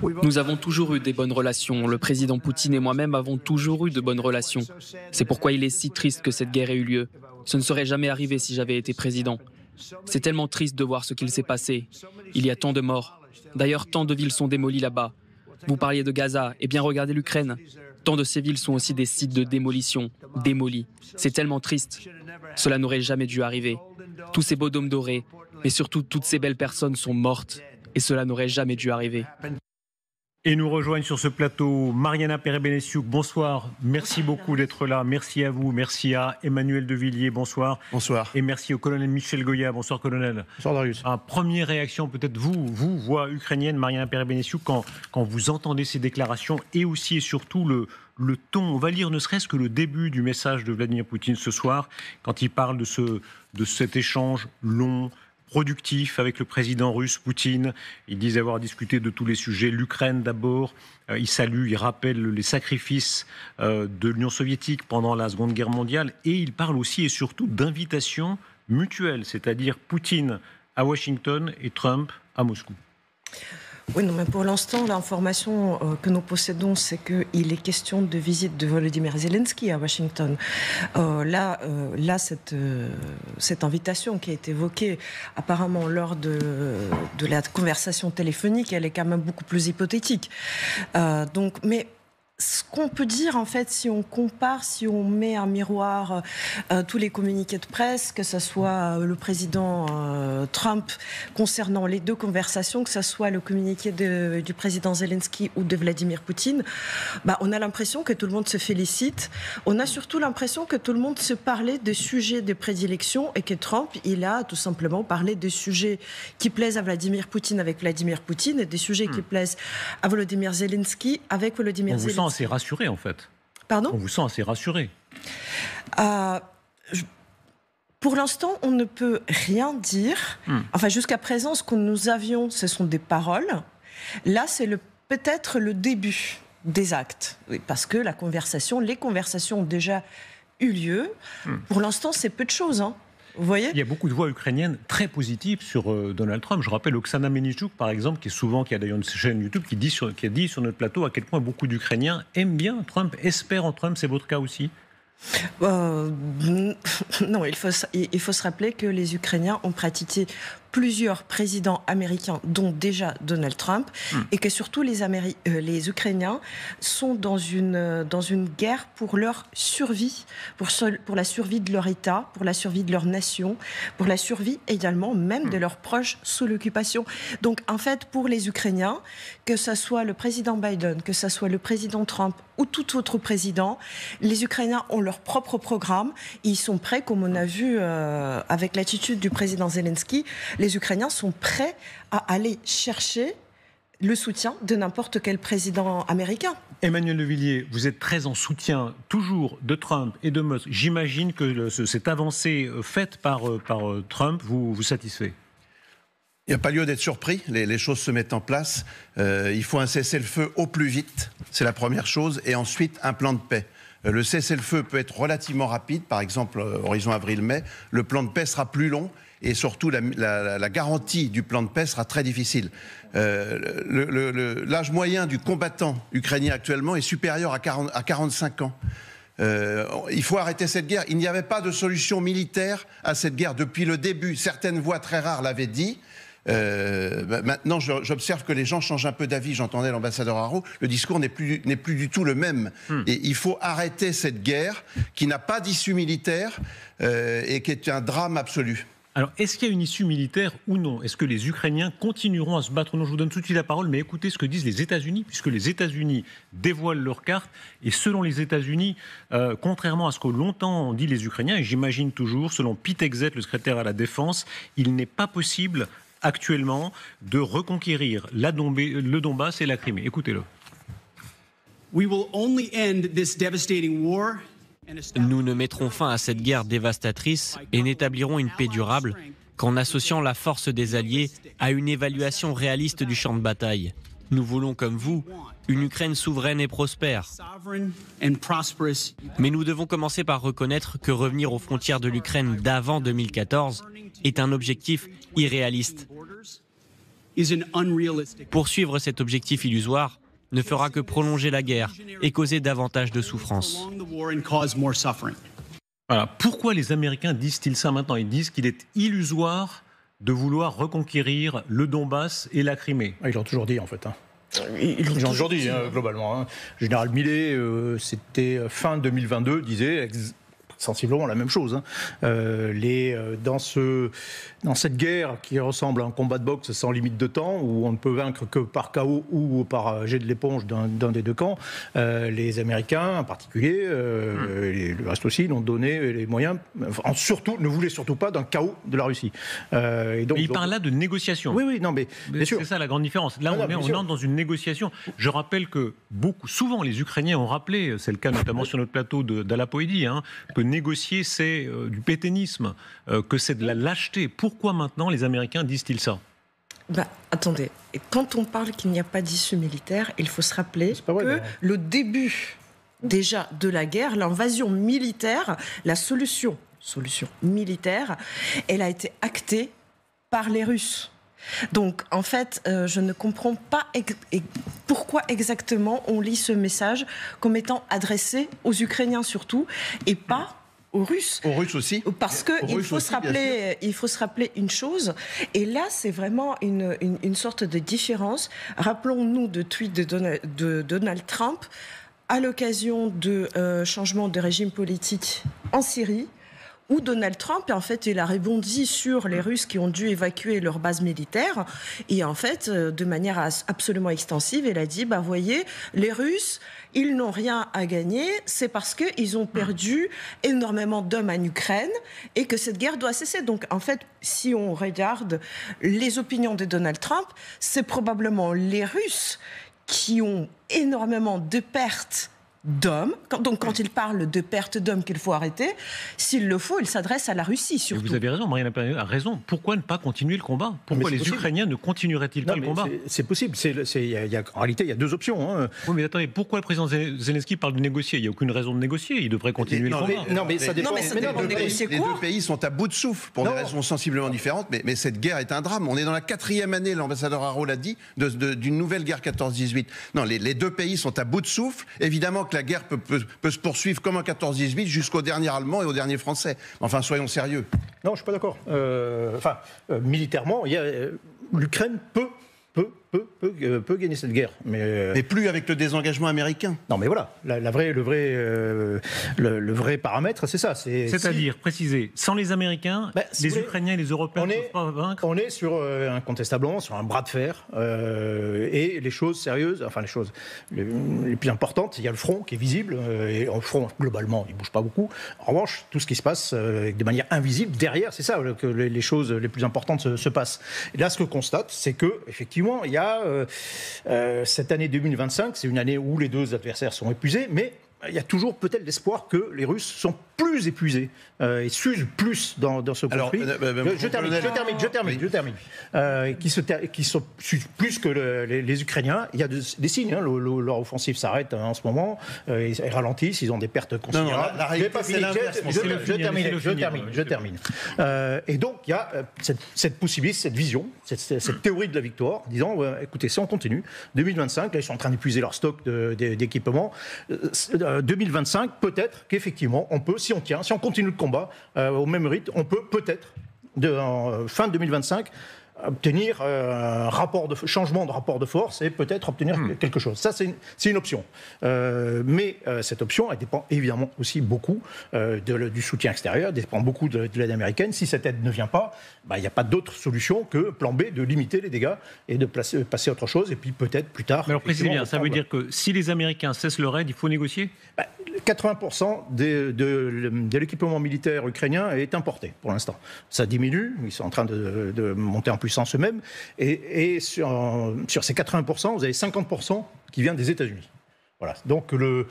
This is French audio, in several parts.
Nous avons toujours eu des bonnes relations. Le président Poutine et moi-même avons toujours eu de bonnes relations. C'est pourquoi il est si triste que cette guerre ait eu lieu. Ce ne serait jamais arrivé si j'avais été président. C'est tellement triste de voir ce qu'il s'est passé. Il y a tant de morts. D'ailleurs, tant de villes sont démolies là-bas. Vous parliez de Gaza, eh bien regardez l'Ukraine. Tant de ces villes sont aussi des sites de démolition, démolis. C'est tellement triste. Cela n'aurait jamais dû arriver. Tous ces beaux dômes dorés, mais surtout toutes ces belles personnes sont mortes. Et cela n'aurait jamais dû arriver. Et nous rejoignent sur ce plateau Mariana Perez-Benessiuk. Bonsoir, merci beaucoup d'être là. Merci à vous, merci à Emmanuel Devilliers. Bonsoir. Bonsoir. Et merci au colonel Michel Goya. Bonsoir colonel. Bonsoir Darius. Première réaction peut-être vous, voix ukrainienne, Mariana Perez-Benessiuk, quand vous entendez ces déclarations et aussi et surtout le ton. On va lire ne serait-ce que le début du message de Vladimir Poutine ce soir, quand il parle de cet échange long, productif avec le président russe Poutine. Il disait avoir discuté de tous les sujets. L'Ukraine d'abord. Il salue, il rappelle les sacrifices de l'Union soviétique pendant la Seconde Guerre mondiale. Et il parle aussi et surtout d'invitation mutuelle, c'est-à-dire Poutine à Washington et Trump à Moscou. Oui, non, mais pour l'instant, l'information que nous possédons, c'est qu'il est question de visite de Volodymyr Zelensky à Washington. Là, cette invitation qui a été évoquée apparemment lors de la conversation téléphonique, elle est quand même beaucoup plus hypothétique. Mais ce qu'on peut dire, en fait, si on compare, si on met un miroir tous les communiqués de presse, que ce soit le président Trump concernant les deux conversations, que ce soit le communiqué du président Zelensky ou de Vladimir Poutine, on a l'impression que tout le monde se félicite. On a surtout l'impression que tout le monde se parlait des sujets de prédilection et que Trump, il a tout simplement parlé des sujets qui plaisent à Vladimir Poutine avec Vladimir Poutine et des sujets qui plaisent à Volodymyr Zelensky avec Volodymyr Zelensky. Assez rassuré en fait. Pardon ? On vous sent assez rassuré. Pour l'instant, on ne peut rien dire. Enfin, jusqu'à présent, ce que nous avions, ce sont des paroles. Là, c'est peut-être le début des actes. Oui, parce que les conversations ont déjà eu lieu. Pour l'instant, c'est peu de choses, hein. Vous voyez ? Il y a beaucoup de voix ukrainiennes très positives sur Donald Trump. Je rappelle Oksana Menichuk, par exemple, qui a d'ailleurs une chaîne YouTube, qui a dit sur notre plateau à quel point beaucoup d'Ukrainiens aiment bien Trump, espèrent en Trump. C'est votre cas aussi ? Non, il faut se rappeler que les Ukrainiens ont pratiqué plusieurs présidents américains, dont déjà Donald Trump, et que surtout les Ukrainiens sont dans une guerre pour leur survie, pour la survie de leur État, pour la survie de leur nation, pour la survie également même de leurs proches sous l'occupation. Donc en fait, pour les Ukrainiens, que ce soit le président Biden, que ce soit le président Trump ou tout autre président, les Ukrainiens ont leur propre programme, ils sont prêts, comme on a vu avec l'attitude du président Zelensky, les Ukrainiens sont prêts à aller chercher le soutien de n'importe quel président américain. Emmanuel Devilliers, vous êtes très en soutien toujours de Trump et de Musk. J'imagine que cette avancée faite par Trump vous satisfait. Il n'y a pas lieu d'être surpris, les choses se mettent en place. Il faut un cessez-le-feu au plus vite, c'est la première chose, et ensuite un plan de paix. Le cessez-le-feu peut être relativement rapide, par exemple horizon avril-mai. Le plan de paix sera plus long et surtout la garantie du plan de paix sera très difficile. L'âge moyen du combattant ukrainien actuellement est supérieur à 45 ans. Il faut arrêter cette guerre. Il n'y avait pas de solution militaire à cette guerre depuis le début. Certaines voix très rares l'avaient dit. Maintenant, j'observe que les gens changent un peu d'avis. J'entendais l'ambassadeur Haro. Le discours n'est plus du tout le même. Et il faut arrêter cette guerre qui n'a pas d'issue militaire et qui est un drame absolu. Alors, est-ce qu'il y a une issue militaire ou non ? Est-ce que les Ukrainiens continueront à se battre ou non ? Je vous donne tout de suite la parole, mais écoutez ce que disent les États-Unis, puisque les États-Unis dévoilent leurs cartes. Et selon les États-Unis, contrairement à ce que longtemps ont dit les Ukrainiens, et j'imagine toujours, selon Pete Hegseth, le secrétaire à la Défense, il n'est pas possible actuellement de reconquérir le Donbass et la Crimée. Écoutez-le. Nous ne mettrons fin à cette guerre dévastatrice et n'établirons une paix durable qu'en associant la force des Alliés à une évaluation réaliste du champ de bataille. Nous voulons, comme vous, une Ukraine souveraine et prospère. Mais nous devons commencer par reconnaître que revenir aux frontières de l'Ukraine d'avant 2014 est un objectif irréaliste. Poursuivre cet objectif illusoire ne fera que prolonger la guerre et causer davantage de souffrance. Voilà. Pourquoi les Américains disent-ils ça maintenant? Ils disent qu'il est illusoire de vouloir reconquérir le Donbass et la Crimée. Ils l'ont toujours dit, en fait. Ils l'ont toujours dit, globalement. Général Millet, c'était fin 2022, disait sensiblement la même chose. Dans cette guerre qui ressemble à un combat de boxe sans limite de temps, où on ne peut vaincre que par KO ou par jet de l'éponge d'un des deux camps, les Américains en particulier, et le reste aussi, n'ont donné les moyens, ne voulaient surtout pas d'un chaos de la Russie. Et donc, il parle là de négociation. Oui, non, mais bien sûr. C'est ça la grande différence. Là, on entre dans une négociation. Je rappelle que souvent les Ukrainiens ont rappelé, c'est le cas notamment sur notre plateau d'Alapoïdi, que négocier c'est du pétainisme, que c'est de la lâcheté. Pourquoi maintenant les Américains disent-ils ça? Attendez, et quand on parle qu'il n'y a pas d'issue militaire, il faut se rappeler que le début déjà de la guerre, l'invasion militaire, la solution militaire, elle a été actée par les Russes. Donc, en fait, je ne comprends pas pourquoi exactement on lit ce message comme étant adressé aux Ukrainiens surtout, et pas aux Russes. Aux Russes aussi. Parce qu'il faut se rappeler une chose, et là c'est vraiment une sorte de différence. Rappelons-nous de tweets de Donald Trump à l'occasion de changement de régime politique en Syrie, où Donald Trump, en fait, il a rebondi sur les Russes qui ont dû évacuer leur base militaire. Et en fait, de manière absolument extensive, il a dit, voyez, les Russes, ils n'ont rien à gagner, c'est parce qu'ils ont perdu énormément d'hommes en Ukraine et que cette guerre doit cesser. Donc, en fait, si on regarde les opinions de Donald Trump, c'est probablement les Russes qui ont énormément de pertes d'hommes. Donc quand il parle de perte d'hommes qu'il faut arrêter, s'il le faut, il s'adresse à la Russie surtout. Et vous avez raison, Marianne a raison. Pourquoi ne pas continuer le combat? Pourquoi les Ukrainiens ne continueraient-ils pas le combat? C'est possible. En réalité, il y a deux options. Oui, mais attendez, pourquoi le président Zelensky parle de négocier? Il n'y a aucune raison de négocier. Il devrait continuer le combat. Les deux pays sont à bout de souffle pour des raisons sensiblement différentes. Mais cette guerre est un drame. On est dans la 4e année, l'ambassadeur Haro l'a dit, d'une nouvelle guerre 14-18. Non, les deux pays sont à bout de souffle. Évidemment que la guerre peut se poursuivre comme en 14-18 jusqu'au dernier Allemand et au dernier Français. Enfin, soyons sérieux. Non, je ne suis pas d'accord. Militairement, l'Ukraine peut gagner cette guerre. Mais plus avec le désengagement américain. Non, mais voilà, le vrai paramètre, c'est ça. C'est-à-dire, préciser, sans les Américains, les Ukrainiens et les Européens ne peuvent pas vaincre. On est incontestablement sur un bras de fer. Et les choses sérieuses, les choses les plus importantes, il y a le front qui est visible. Et le front, globalement, il ne bouge pas beaucoup. En revanche, tout ce qui se passe de manière invisible, derrière, c'est ça que les choses les plus importantes se passent. Et là, ce que constate, c'est que, effectivement, il y a cette année 2025, c'est une année où les deux adversaires sont épuisés, mais il y a toujours peut-être l'espoir que les Russes sont plus épuisés et s'usent plus dans ce conflit. Je termine. Qui sont plus que les Ukrainiens. Il y a des signes. Leur offensive s'arrête en ce moment. Ils ralentissent. Ils ont des pertes considérables. La réalité, c'est l'inverse. Je termine. Et donc, il y a cette possibilité, cette vision, cette théorie de la victoire, disant, écoutez, si on continue, 2025, là, ils sont en train d'épuiser leur stock d'équipements. 2025, peut-être qu'effectivement, on peut, si on continue le combat au même rythme, on peut peut-être, fin 2025, obtenir un changement de rapport de force et peut-être obtenir quelque chose. Ça, c'est une option. Mais cette option, elle dépend évidemment aussi beaucoup du soutien extérieur, elle dépend beaucoup de l'aide américaine. Si cette aide ne vient pas, il n'y a pas d'autre solution que plan B, de limiter les dégâts et de passer à autre chose, et puis peut-être plus tard... Mais alors précisez bien, ça veut dire que si les Américains cessent leur aide, il faut négocier? 80% de l'équipement militaire ukrainien est importé pour l'instant. Ça diminue, ils sont en train de monter en puissance eux-mêmes, et sur ces 80%, vous avez 50% qui vient des États-Unis. Voilà. Donc le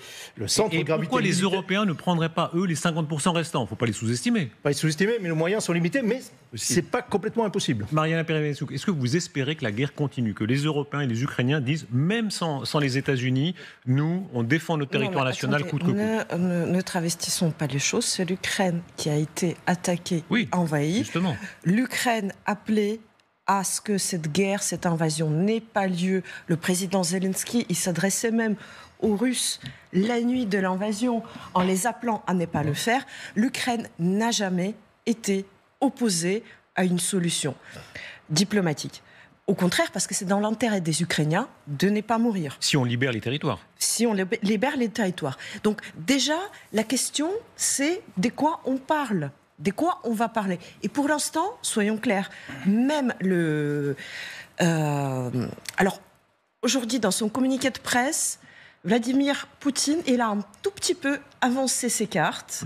centre de gravité... Pourquoi les Européens ne prendraient pas, eux, les 50% restants? Il ne faut pas les sous-estimer. Pas les sous-estimer, mais les moyens sont limités, mais ce n'est pas complètement impossible. Marianne Perevenetsuk, est-ce que vous espérez que la guerre continue, que les Européens et les Ukrainiens disent, même sans les États-Unis, nous, on défend notre territoire national coûte que coûte? Ne travestissons pas les choses. C'est l'Ukraine qui a été attaquée, envahie. Justement. L'Ukraine appelée à ce que cette guerre, cette invasion n'ait pas lieu. Le président Zelensky, il s'adressait même aux Russes la nuit de l'invasion en les appelant à ne pas le faire. L'Ukraine n'a jamais été opposée à une solution diplomatique. Au contraire, parce que c'est dans l'intérêt des Ukrainiens de ne pas mourir. Si on libère les territoires. Si on libère les territoires. Donc déjà, la question, c'est de quoi on parle, de quoi on va parler. Et pour l'instant, soyons clairs, même alors, aujourd'hui, dans son communiqué de presse, Vladimir Poutine, il a un tout petit peu avancé ses cartes.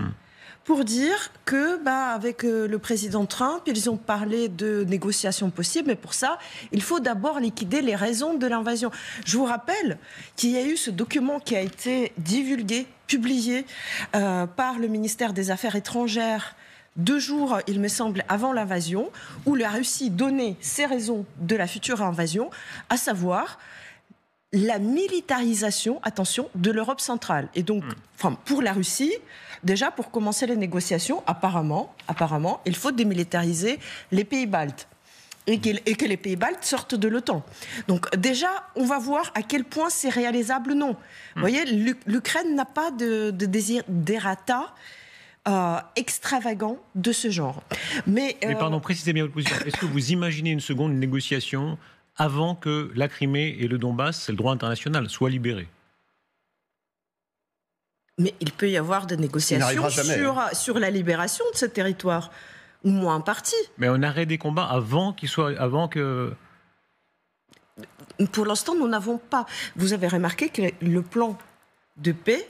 Pour dire que, avec le président Trump, ils ont parlé de négociations possibles, mais pour ça, il faut d'abord liquider les raisons de l'invasion. Je vous rappelle qu'il y a eu ce document qui a été divulgué, publié par le ministère des Affaires étrangères 2 jours, il me semble, avant l'invasion, où la Russie donnait ses raisons de la future invasion, à savoir la militarisation, attention, de l'Europe centrale. Et donc, pour la Russie, déjà, pour commencer les négociations, apparemment, il faut démilitariser les pays baltes. Et que les pays baltes sortent de l'OTAN. Donc déjà, on va voir à quel point c'est réalisable ou non. Vous voyez, l'Ukraine n'a pas de desiderata extravagant de ce genre. Mais pardon, précisez bien votre position. Est-ce que vous imaginez une seconde négociation avant que la Crimée et le Donbass, c'est le droit international, soient libérés? Mais il peut y avoir des négociations sur la libération de ce territoire, ou moins en partie. Mais un arrêt des combats avant que... Pour l'instant, nous n'avons pas. Vous avez remarqué que le plan de paix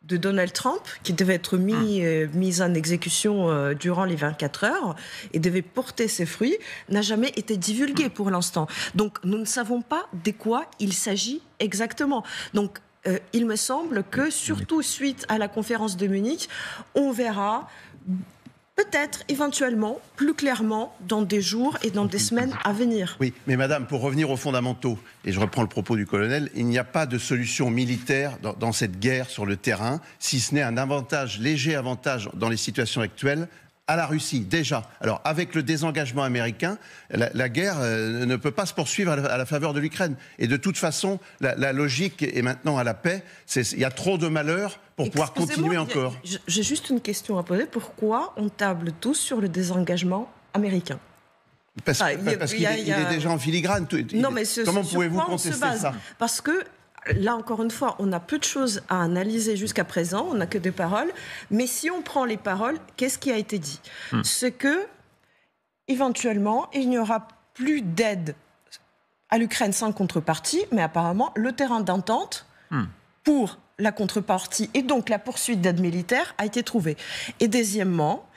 de Donald Trump, qui devait être mis en exécution durant les 24 heures et devait porter ses fruits, n'a jamais été divulgué pour l'instant. Donc, nous ne savons pas de quoi il s'agit exactement. Donc, il me semble que, surtout suite à la conférence de Munich, on verra peut-être, éventuellement, plus clairement, dans des jours et dans des semaines à venir. Oui, mais madame, pour revenir aux fondamentaux, et je reprends le propos du colonel, il n'y a pas de solution militaire dans cette guerre sur le terrain, si ce n'est un léger avantage dans les situations actuelles, à la Russie, déjà. Alors, avec le désengagement américain, la guerre ne peut pas se poursuivre à la faveur de l'Ukraine. Et de toute façon, la logique est maintenant à la paix. Il y a trop de malheurs pour pouvoir continuer encore. J'ai juste une question à poser. Pourquoi on table tous sur le désengagement américain ? Parce qu'il est déjà en filigrane. Non, mais comment pouvez-vous contester ça ? Parce que, là, encore une fois, on a peu de choses à analyser jusqu'à présent, on n'a que des paroles. Mais si on prend les paroles, qu'est-ce qui a été dit ? C'est que, éventuellement, il n'y aura plus d'aide à l'Ukraine sans contrepartie, mais apparemment, le terrain d'entente pour la contrepartie et donc la poursuite d'aide militaire a été trouvé. Et deuxièmement,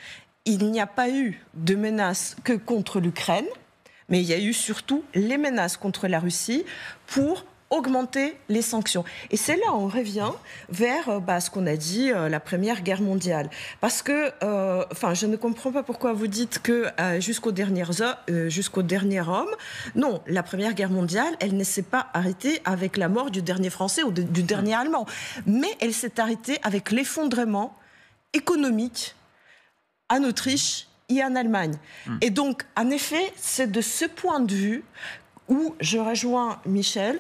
il n'y a pas eu de menaces que contre l'Ukraine, mais il y a eu surtout les menaces contre la Russie pour augmenter les sanctions. Et c'est là on revient vers ce qu'on a dit, la Première Guerre mondiale. Parce que, je ne comprends pas pourquoi vous dites que jusqu'au dernier homme, non, la Première Guerre mondiale, elle ne s'est pas arrêtée avec la mort du dernier Français ou du dernier Allemand, mais elle s'est arrêtée avec l'effondrement économique en Autriche et en Allemagne. Et donc, en effet, c'est de ce point de vue où je rejoins Michel,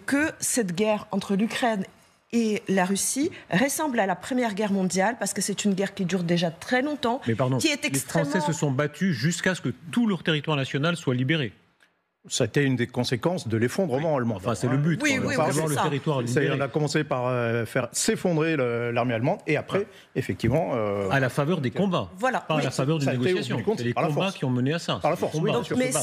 que cette guerre entre l'Ukraine et la Russie ressemble à la Première Guerre mondiale, parce que c'est une guerre qui dure déjà très longtemps, qui est extrêmement... Les Français se sont battus jusqu'à ce que tout leur territoire national soit libéré. Ça a été une des conséquences de l'effondrement allemand. Enfin, c'est le but. Oui, le territoire libéré. On a commencé par faire s'effondrer l'armée allemande, et après, effectivement... à la faveur des combats, pas à la faveur d'une négociation. C'est les combats qui ont mené à ça. Par la force, oui, bien sûr. Mais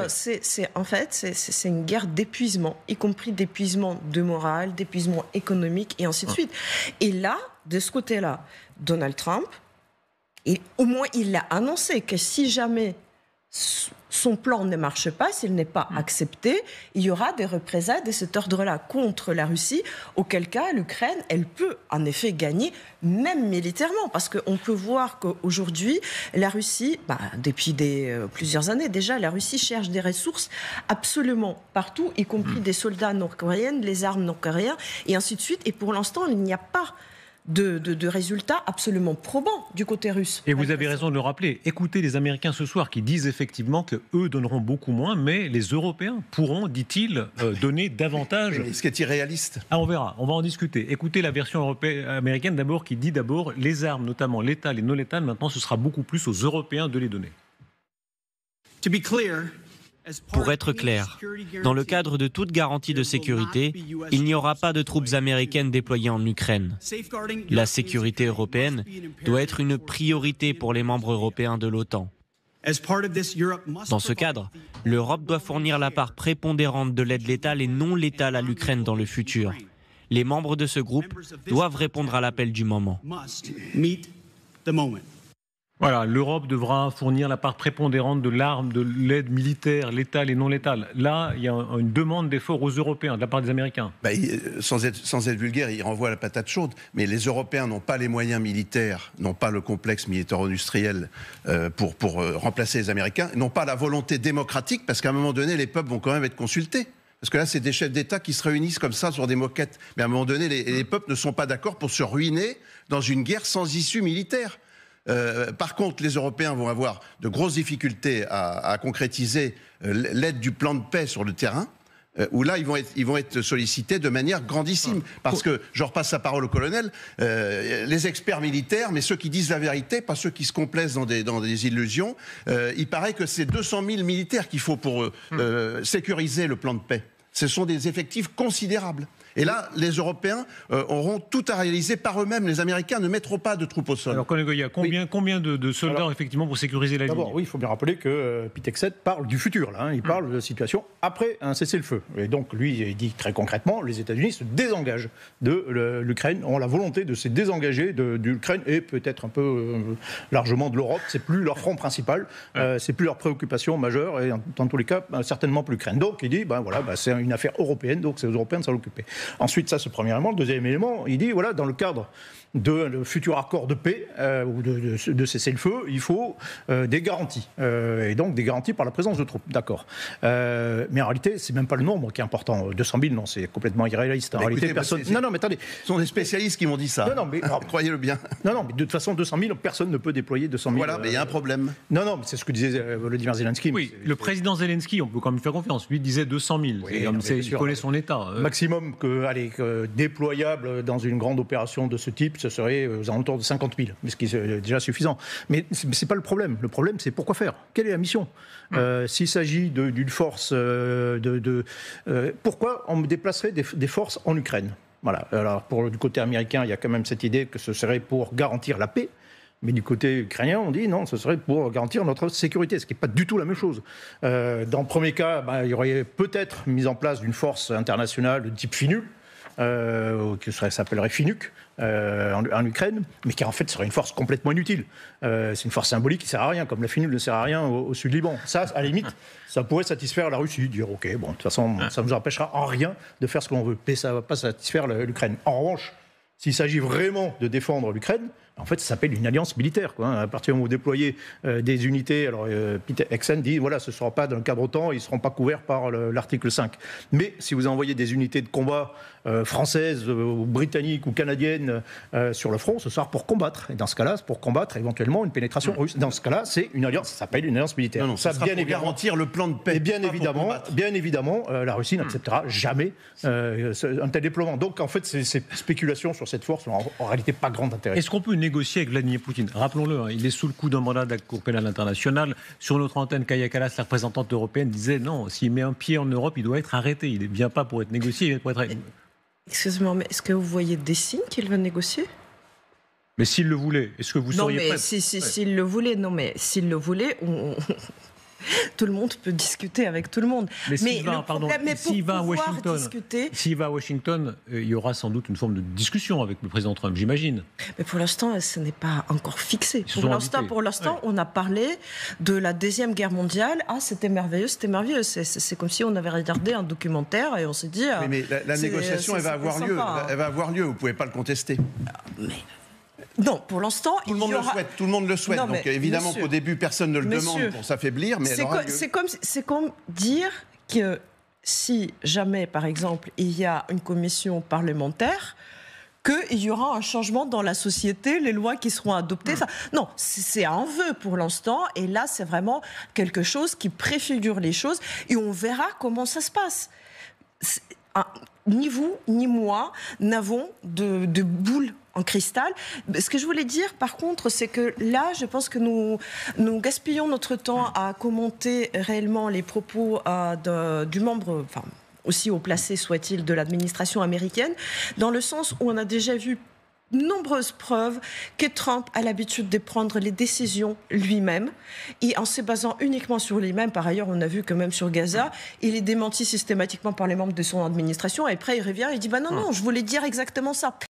c'est une guerre d'épuisement, y compris d'épuisement de morale, d'épuisement économique, et ainsi de suite. Et là, de ce côté-là, Donald Trump, au moins il a annoncé que si jamais son plan ne marche pas, s'il n'est pas accepté, il y aura des représailles de cet ordre-là contre la Russie, auquel cas l'Ukraine, elle peut en effet gagner, même militairement, parce qu'on peut voir qu'aujourd'hui, la Russie, depuis plusieurs années déjà, la Russie cherche des ressources absolument partout, y compris des soldats nord-coréens, les armes nord-coréennes, et ainsi de suite, et pour l'instant, il n'y a pas de résultats absolument probants du côté russe. Et vous avez raison de le rappeler. Écoutez les Américains ce soir qui disent effectivement qu'eux donneront beaucoup moins, mais les Européens pourront, dit-il, donner davantage. Ce qui est irréaliste. Ah, on verra, on va en discuter. Écoutez la version américaine d'abord qui dit d'abord les armes, notamment létales et non létales, maintenant ce sera beaucoup plus aux Européens de les donner. Pour être clair, dans le cadre de toute garantie de sécurité, il n'y aura pas de troupes américaines déployées en Ukraine. La sécurité européenne doit être une priorité pour les membres européens de l'OTAN. Dans ce cadre, l'Europe doit fournir la part prépondérante de l'aide létale et non létale à l'Ukraine dans le futur. Les membres de ce groupe doivent répondre à l'appel du moment. Voilà, l'Europe devra fournir la part prépondérante de l'arme, de l'aide militaire, létale et non létale. Là, il y a une demande d'effort aux Européens de la part des Américains. Sans être vulgaire, il renvoie à la patate chaude. Mais les Européens n'ont pas les moyens militaires, n'ont pas le complexe militaro-industriel pour remplacer les Américains, n'ont pas la volonté démocratique, parce qu'à un moment donné, les peuples vont quand même être consultés. Parce que là, c'est des chefs d'État qui se réunissent comme ça sur des moquettes. Mais à un moment donné, les peuples ne sont pas d'accord pour se ruiner dans une guerre sans issue militaire. Par contre, les Européens vont avoir de grosses difficultés à concrétiser l'aide du plan de paix sur le terrain, où là, ils vont être sollicités de manière grandissime. Parce que, je repasse la parole au colonel, les experts militaires, mais ceux qui disent la vérité, pas ceux qui se complaisent dans des illusions, il paraît que c'est 200 000 militaires qu'il faut pour sécuriser le plan de paix. Ce sont des effectifs considérables. Et là, les Européens auront tout à réaliser par eux-mêmes. Les Américains ne mettront pas de troupes au sol. Alors, colonel Goya, combien de soldats, effectivement, pour sécuriser la ligne ? D'abord, oui, il faut bien rappeler que Pete Hegseth parle du futur, là. Il parle de la situation après un cessez-le-feu. Et donc, lui, il dit très concrètement, les États-Unis se désengagent de l'Ukraine, ont la volonté de se désengager de l'Ukraine et peut-être un peu largement de l'Europe. C'est plus leur front principal, c'est plus leur préoccupation majeure, et dans tous les cas, certainement plus l'Ukraine. Donc, il dit, c'est une affaire européenne, donc c'est aux Européens de s'en occuper. Ensuite, ça, c'est le premier élément. Le deuxième élément, il dit, voilà, dans le cadre de futur accord de paix ou de cessez-le-feu, il faut des garanties. Et donc, des garanties par la présence de troupes. D'accord. Mais en réalité, c'est même pas le nombre qui est important. 200 000, non, c'est complètement irréaliste. En réalité, personne... Non, mais attendez. Ce sont des spécialistes qui m'ont dit ça. Non, mais... croyez-le bien. Non, mais de toute façon, 200 000, personne ne peut déployer 200 000. Voilà, mais il y a un problème. Non, mais c'est ce que disait Volodymyr Zelensky. Oui, le président Zelensky, on peut quand même faire confiance. Lui disait 200 000. Oui, il connaît son État. Maximum déployable dans une grande opération de ce type, ce serait aux alentours de 50 000, ce qui est déjà suffisant. Mais ce n'est pas le problème. Le problème, c'est pourquoi faire ? Quelle est la mission ? S'il s'agit d'une force pourquoi on déplacerait des forces en Ukraine ? Voilà. Alors, du côté américain, il y a quand même cette idée que ce serait pour garantir la paix. Mais du côté ukrainien, on dit non, ce serait pour garantir notre sécurité, ce qui n'est pas du tout la même chose. Dans le premier cas, il y aurait peut-être mise en place d'une force internationale de type FINUL, qui s'appellerait FINUC, en Ukraine, mais qui en fait serait une force complètement inutile. C'est une force symbolique qui ne sert à rien, comme la FINUL ne sert à rien au sud Liban. Ça, à la limite, ça pourrait satisfaire la Russie, dire ok, bon, de toute façon, ça ne nous empêchera en rien de faire ce qu'on veut, mais ça ne va pas satisfaire l'Ukraine. En revanche, s'il s'agit vraiment de défendre l'Ukraine, en fait, ça s'appelle une alliance militaire. À partir du moment où vous déployez des unités, alors Pete Hegseth dit, voilà, ce ne sera pas dans le cadre OTAN, ils ne seront pas couverts par l'article 5. Mais si vous envoyez des unités de combat françaises, ou britanniques ou canadiennes sur le front, ce sera pour combattre. Et dans ce cas-là, c'est pour combattre éventuellement une pénétration russe. Dans ce cas-là, c'est une alliance, ça s'appelle une alliance militaire. Non, ça bien pour garantir le plan de paix. Et bien évidemment, la Russie n'acceptera jamais un tel déploiement. Donc, en fait, ces spéculations sur cette force n'ont en réalité pas grand intérêt. Est-ce qu'on peut négocier avec Vladimir Poutine ? Rappelons-le, il est sous le coup d'un mandat de la Cour pénale internationale. Sur notre antenne, Kaja Kallas, la représentante européenne, disait non, s'il met un pied en Europe, il doit être arrêté. Il ne vient pas pour être négocié, il vient pour être arrêté. Excusez-moi, mais est-ce que vous voyez des signes qu'il va négocier ? Mais s'il le voulait, est-ce que vous seriez prête ? S'il le voulait, tout le monde peut discuter avec tout le monde. Mais s'il va à Washington, il y aura sans doute une forme de discussion avec le président Trump, j'imagine. Mais pour l'instant, ce n'est pas encore fixé. Pour l'instant, on a parlé de la Deuxième Guerre mondiale. Ah, c'était merveilleux, c'était merveilleux. C'est comme si on avait regardé un documentaire et on s'est dit... mais la négociation, elle va avoir lieu. Elle va avoir lieu, vous ne pouvez pas le contester. Non, pour l'instant, tout le monde le souhaite. Non, donc évidemment qu'au début, personne ne le demande pour s'affaiblir, mais c'est comme dire que si jamais, par exemple, il y a une commission parlementaire, qu'il y aura un changement dans la société, les lois qui seront adoptées. Enfin, non, c'est un vœu pour l'instant. Et là, c'est vraiment quelque chose qui préfigure les choses. Et on verra comment ça se passe. Ni vous, ni moi n'avons de boule en cristal. Ce que je voulais dire, par contre, c'est que là, je pense que nous gaspillons notre temps à commenter réellement les propos du membre, enfin, aussi haut placé soit-il, de l'administration américaine, dans le sens où on a déjà vu nombreuses preuves que Trump a l'habitude de prendre les décisions lui-même et en se basant uniquement sur lui-même. Par ailleurs, on a vu que même sur Gaza, il est démenti systématiquement par les membres de son administration et après il revient et dit non, je voulais dire exactement ça.